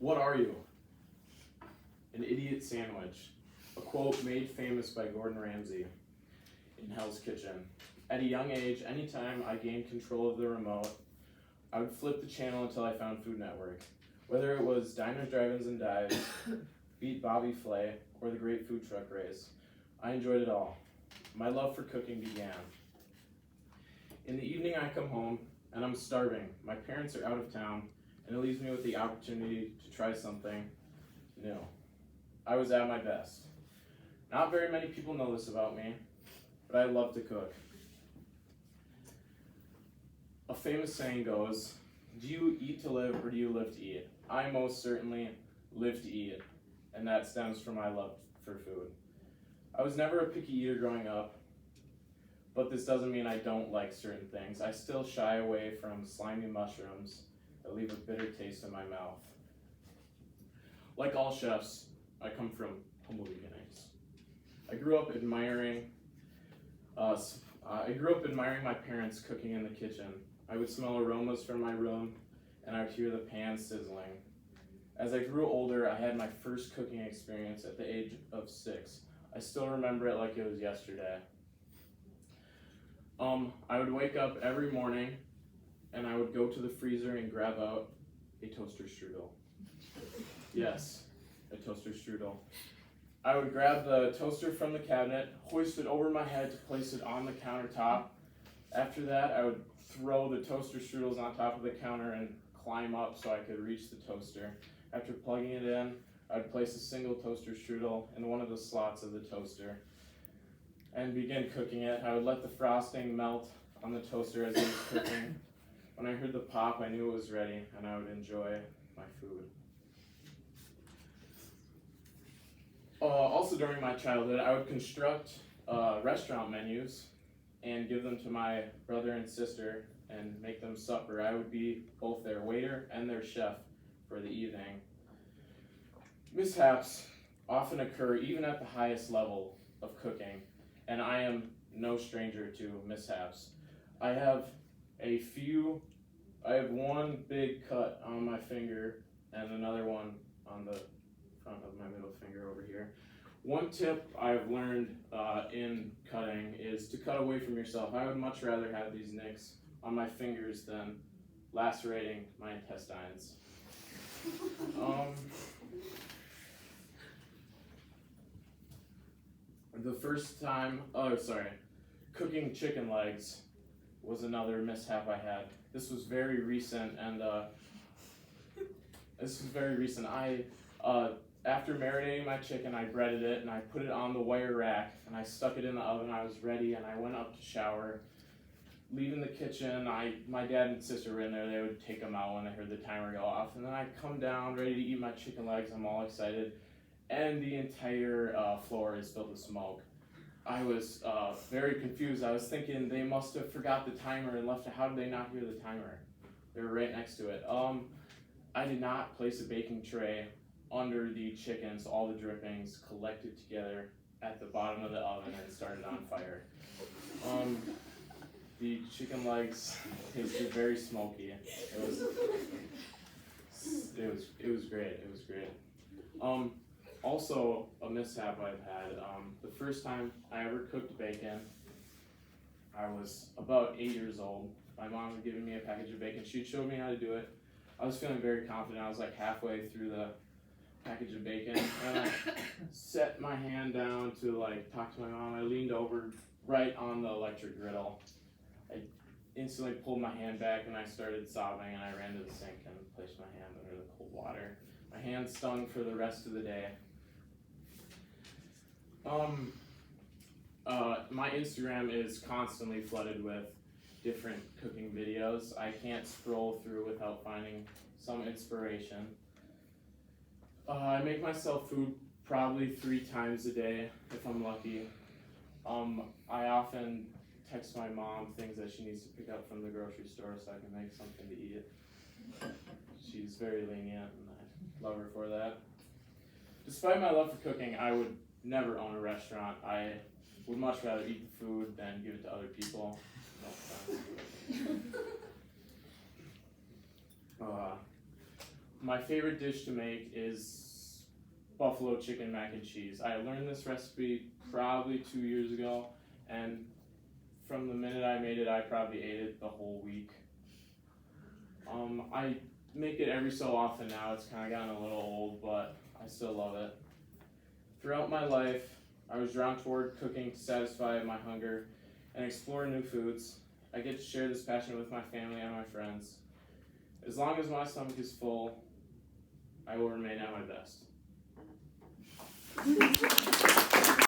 What are you? An idiot sandwich. A quote made famous by Gordon Ramsay in Hell's Kitchen. At a young age, anytime I gained control of the remote, I would flip the channel until I found Food Network. Whether it was Diners, Drive-Ins, and Dives, Beat Bobby Flay, or the Great Food Truck Race, I enjoyed it all. My love for cooking began. In the evening, I come home, and I'm starving. My parents are out of town, and it leaves me with the opportunity to try something new. I was at my best. Not very many people know this about me, but I love to cook. A famous saying goes, do you eat to live or do you live to eat? I most certainly live to eat, and that stems from my love for food. I was never a picky eater growing up, but this doesn't mean I don't like certain things. I still shy away from slimy mushrooms that leave a bitter taste in my mouth. Like all chefs, I come from humble beginnings. I grew up admiring my parents cooking in the kitchen. I would smell aromas from my room, and I would hear the pan sizzling. As I grew older, I had my first cooking experience at the age of 6. I still remember it like it was yesterday. I would wake up every morning, and I would go to the freezer and grab out a toaster strudel. Yes, a toaster strudel. I would grab the toaster from the cabinet, hoist it over my head to place it on the countertop. After that, I would throw the toaster strudels on top of the counter and climb up so I could reach the toaster. After plugging it in, I would place a single toaster strudel in one of the slots of the toaster and begin cooking it. I would let the frosting melt on the toaster as it was cooking. When I heard the pop, I knew it was ready, and I would enjoy my food. Also during my childhood, I would construct restaurant menus and give them to my brother and sister and make them supper. I would be both their waiter and their chef for the evening. Mishaps often occur even at the highest level of cooking, and I am no stranger to mishaps. I have one big cut on my finger and another one on the front of my middle finger over here. One tip I've learned in cutting is to cut away from yourself. I would much rather have these nicks on my fingers than lacerating my intestines. The first time, cooking chicken legs was another mishap I had. This was very recent, and after marinating my chicken, I breaded it and I put it on the wire rack and I stuck it in the oven. I was ready and I went up to shower. Leaving the kitchen, my dad and sister were in there. They would take them out when they heard the timer go off. And then I come down ready to eat my chicken legs. I'm all excited. And the entire floor is filled with smoke. I was very confused. I was thinking they must have forgot the timer and left it. How did they not hear the timer? They were right next to it. I did not place a baking tray under the chicken, so all the drippings collected together at the bottom of the oven and started on fire. The chicken legs tasted very smoky. It was great. It was great. Also, a mishap I've had. The first time I ever cooked bacon, I was about 8 years old. My mom had given me a package of bacon. She showed me how to do it. I was feeling very confident. I was like halfway through the package of bacon, and I set my hand down to like talk to my mom. I leaned over right on the electric griddle. I instantly pulled my hand back and I started sobbing, and I ran to the sink and placed my hand under the cold water. My hand stung for the rest of the day. My Instagram is constantly flooded with different cooking videos. I can't scroll through without finding some inspiration. I make myself food probably 3 times a day if I'm lucky. I often text my mom things that she needs to pick up from the grocery store so I can make something to eat. She's very lenient, and I love her for that. Despite my love for cooking, I would never own a restaurant. I would much rather eat the food than give it to other people. No offense. My favorite dish to make is buffalo chicken mac and cheese. I learned this recipe probably 2 years ago, and from the minute I made it, I probably ate it the whole week. I make it every so often now. It's kind of gotten a little old, but I still love it. Throughout my life, I was drawn toward cooking to satisfy my hunger and explore new foods. I get to share this passion with my family and my friends. As long as my stomach is full, I will remain at my best.